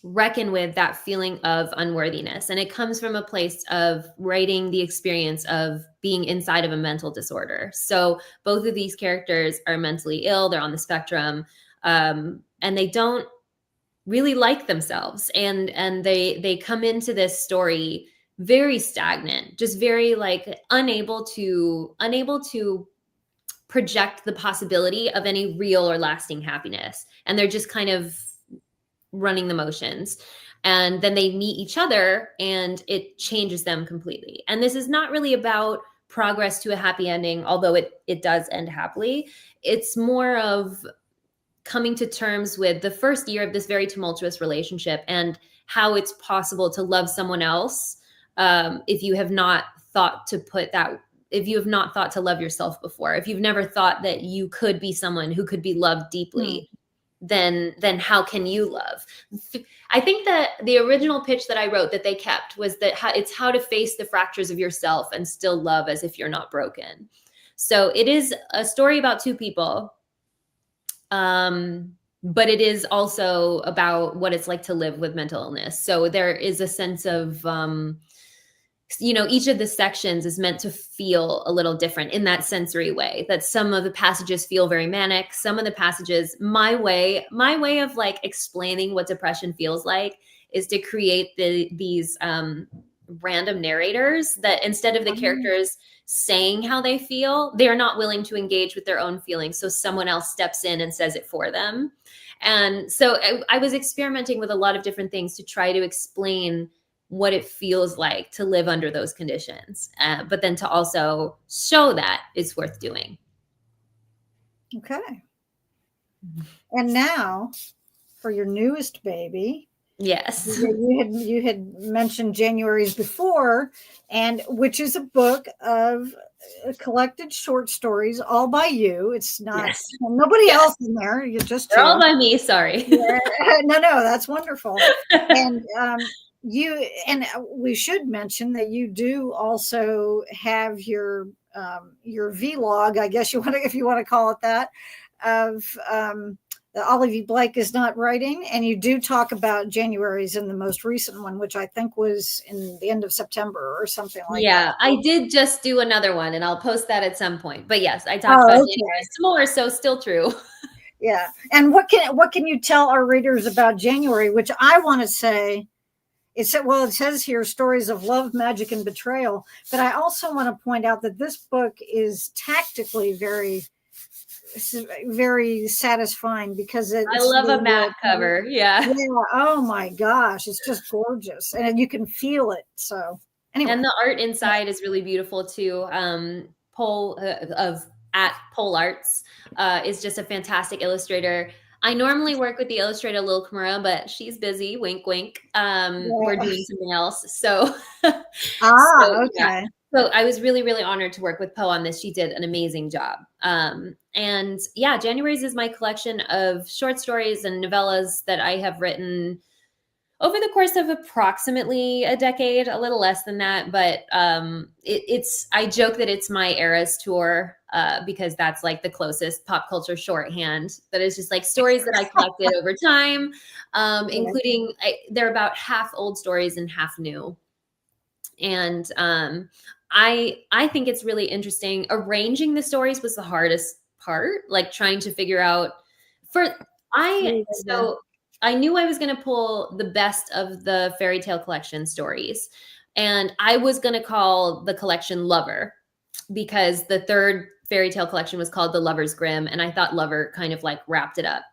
reckon with that feeling of unworthiness. And it comes from a place of writing the experience of being inside of a mental disorder. So both of these characters are mentally ill. They're on the spectrum, and they don't really like themselves. And they come into this story very stagnant, just very like unable to project the possibility of any real or lasting happiness. And they're just kind of running the motions. And then they meet each other and it changes them completely. And this is not really about progress to a happy ending, although it does end happily. It's more of coming to terms with the first year of this very tumultuous relationship and how it's possible to love someone else if you have not thought to love yourself before. If you've never thought that you could be someone who could be loved deeply, then how can you love? I think that the original pitch that I wrote that they kept was that it's how to face the fractures of yourself and still love as if you're not broken. So it is a story about two people, but it is also about what it's like to live with mental illness. So there is a sense of each of the sections is meant to feel a little different in that sensory way, that some of the passages feel very manic. Some of the passages, my way of like explaining what depression feels like is to create these random narrators that instead of the characters saying how they feel, they're not willing to engage with their own feelings. So someone else steps in and says it for them. And so I was experimenting with a lot of different things to try to explain what it feels like to live under those conditions, but then to also show that it's worth doing. Okay. And now for your newest baby. Yes. You had mentioned Januaries before, and which is a book of collected short stories all by you. It's not nobody else in there. You're just all by me. Sorry. No, that's wonderful. And we should mention that you do also have your vlog, I guess if you want to call it that, of the Olivie Blake is not writing, and you do talk about Januaries in the most recent one, which I think was in the end of September or something like that. Yeah, I did just do another one, and I'll post that at some point. But yes, I talked about Januaries some more, so still true. Yeah, and what can you tell our readers about January? Which I want to say, it says here stories of love, magic, and betrayal. But I also want to point out that this book is tactically very very satisfying because I it's love a the matte cover. Yeah. yeah. Oh my gosh, it's just gorgeous, and you can feel it. So And anyway, the art inside is really beautiful too. Pole of at Pole Arts is just a fantastic illustrator. I normally work with the illustrator Lil Kimura, but she's busy. Wink, wink. We're yeah. doing something else. So, Ah, yeah. okay. So I was really, really honored to work with Poe on this. She did an amazing job. And yeah, Januaries is my collection of short stories and novellas that I have written over the course of approximately a decade, a little less than that. But it's, I joke that it's my Eras tour because that's like the closest pop culture shorthand. That is just like stories that I collected over time, Yeah. including, they're about half old stories and half new. And I think it's really interesting. Arranging the stories was the hardest part, like trying to figure out for I Yeah. so I knew I was going to pull the best of the fairy tale collection stories, and I was going to call the collection Lover because the third fairy tale collection was called The Lover's Grimm, and I thought Lover kind of like wrapped it up.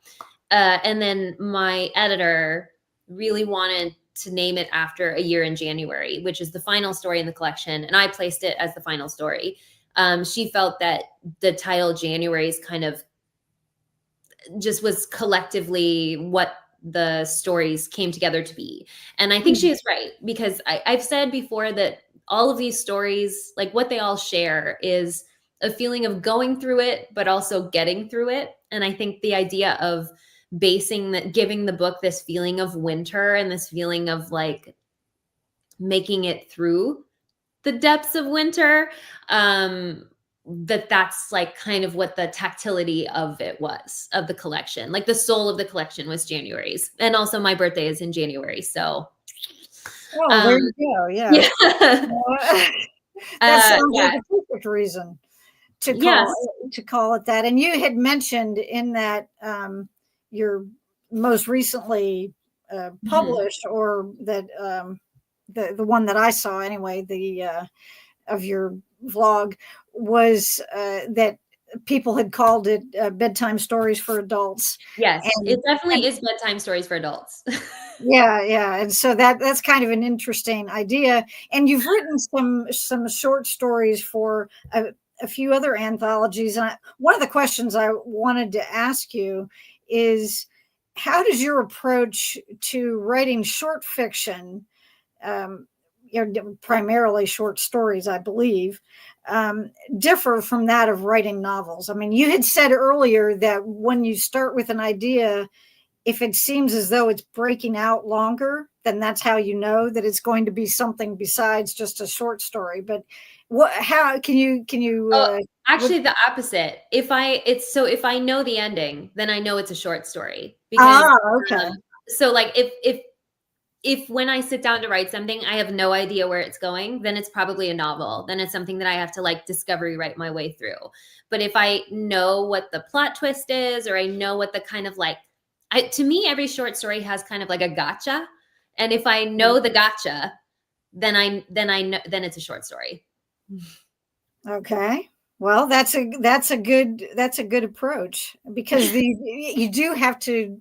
And then my editor really wanted to name it after A Year in January, which is the final story in the collection. And I placed it as the final story. She felt that the title Januaries kind of just was collectively what the stories came together to be. And I think she is right because I've said before that all of these stories, like what they all share is a feeling of going through it, but also getting through it. And I think the idea of basing that, giving the book this feeling of winter and this feeling of like making it through the depths of winter, that's like kind of what the tactility of it was, of the collection. Like the soul of the collection was January's, and also my birthday is in January, so Oh, there um you go. Yeah. yeah. That sounds like Yeah. a perfect reason Yes. to call it that. And you had mentioned in that your most recently Mhm. published, or that the one that I saw anyway, the of your vlog was that people had called it bedtime stories for adults, Yes, it and definitely is bedtime stories for adults. yeah, yeah, and so that's kind of an interesting idea. And you've written some short stories for a few other anthologies. And one of the questions I wanted to ask you is, how does your approach to writing short fiction, um, primarily short stories, I believe, um, differ from that of writing novels? I mean, you had said earlier that when you start with an idea, if it seems as though it's breaking out longer, then that's how you know that it's going to be something besides just a short story. But how can you, Oh, what, actually the opposite. If I know the ending, then I know it's a short story because okay. so like if when I sit down to write something, I have no idea where it's going, then it's probably a novel. Then it's something that I have to like discovery write my way through. But if I know what the plot twist is, or I know what the kind of like, to me, every short story has kind of like a gotcha. And if I know the gotcha, then I know, then it's a short story. Okay. Well, that's a good approach, because the you do have to,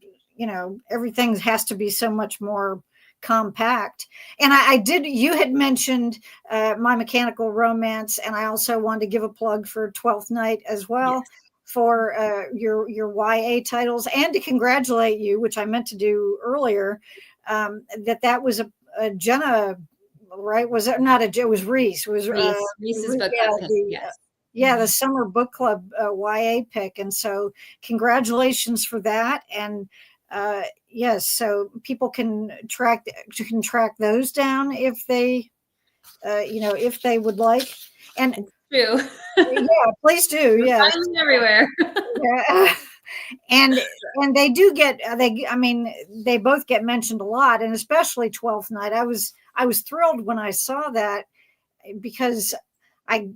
everything has to be so much more compact. And I did, you had mentioned My Mechanical Romance, and I also wanted to give a plug for Twelfth Night as Yes. well, for your YA titles, and to congratulate you, which I meant to do earlier, that was a Jenna, right? Was it not a? It was Reese. It was Reese's book yeah, club pick. Yes. the summer book club YA pick, and so congratulations for that. And yes, so people can track those down if they if they would like. And It's true. yeah, please do. You'll Yes. find them everywhere. Yeah. and they do get I mean, they both get mentioned a lot, and especially Twelfth Night. I was thrilled when I saw that, because I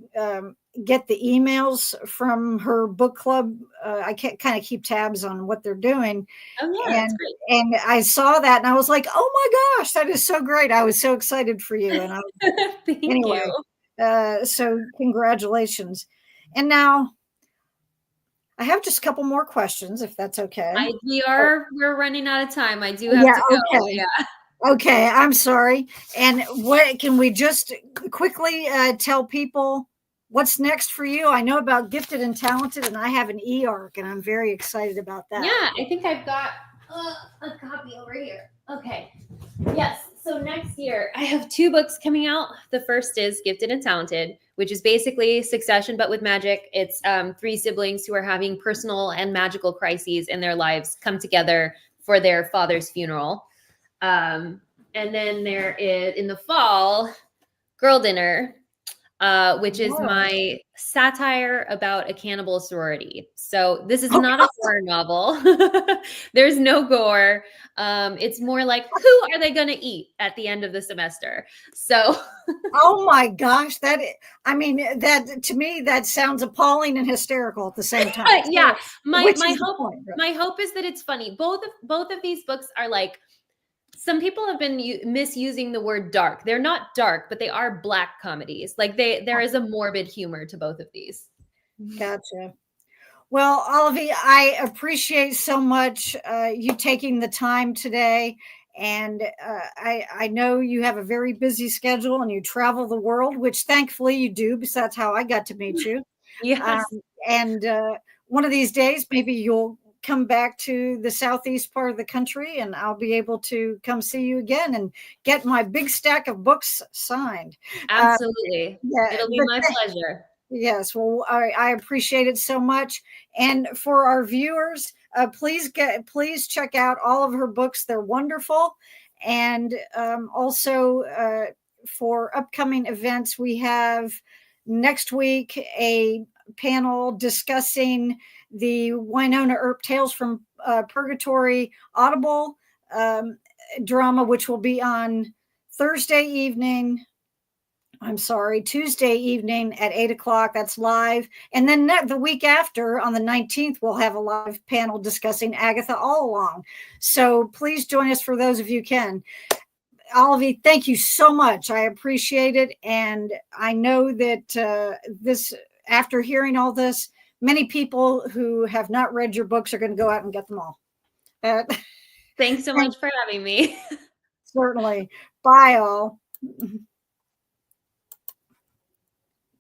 get the emails from her book club. I can kind of keep tabs on what they're doing, Oh yeah, that's and great. I saw that, and I was like, "Oh my gosh, that is so great!" I was so excited for you, and Thank you. anyway, so congratulations. And now I have just a couple more questions, if that's okay. We're running out of time. I do have Yeah, to go. okay. Yeah. Okay, I'm sorry. And what can we just quickly tell people what's next for you? I know about Gifted and Talented, and I have an e-arc, and I'm very excited about that. Yeah, I think I've got a copy over here. Okay. Yes. So next year, I have 2 books coming out. The first is Gifted and Talented, which is basically Succession, but with magic. It's 3 siblings who are having personal and magical crises in their lives come together for their father's funeral. And then there is, in the fall, Girl Dinner, which is my satire about a cannibal sorority. So this is not a horror novel. There's no gore. It's more like, who are they going to eat at the end of the semester? So, Oh my gosh, I mean, that to me, that sounds appalling and hysterical at the same time. yeah, Which is the point? my hope is that it's funny. Both of these books are like, some people have been misusing the word dark. They're not dark, but they are Black comedies. Like there is a morbid humor to both of these. Gotcha. Well, Olivie, I appreciate so much you taking the time today. And I know you have a very busy schedule and you travel the world, which thankfully you do, because that's how I got to meet you. Yes. And one of these days, maybe you'll come back to the southeast part of the country and I'll be able to come see you again and get my big stack of books signed. Absolutely. Yeah, It'll be my pleasure. yes, well, I appreciate it so much. And for our viewers, please check out all of her books. They're wonderful. And also for upcoming events, we have next week a panel discussing the Winona Earp Tales from Purgatory Audible drama, which will be on Tuesday evening at 8 o'clock. That's live. And then the week after, on the 19th, we'll have a live panel discussing Agatha All Along. So please join us for those of you who can. Olivie, thank you so much. I appreciate it. And I know that after hearing all this, many people who have not read your books are going to go out and get them all. Thanks so much for having me. Certainly. Bye, all.